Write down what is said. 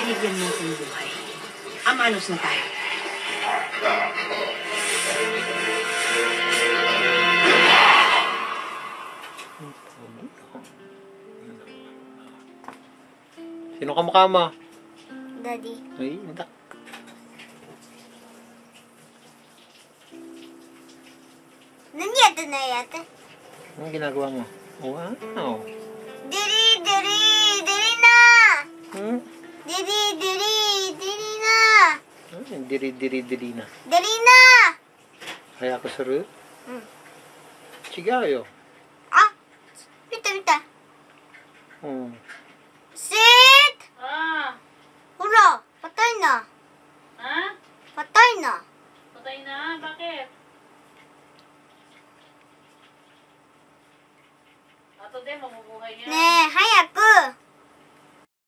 binigyan mo akong buhay. Amanos na tayo. Sino kamukha mo? Daddy. Ay, hindi. Nandiyan na yata. Anong ginagawa mo? Wow. Diri, diri, diri na! Hmm? Diri, diri, diri na! Diri na. Diri na! Kaya ako suru? Hmm. Chigayo. Ah! Pita, pita. Hmm.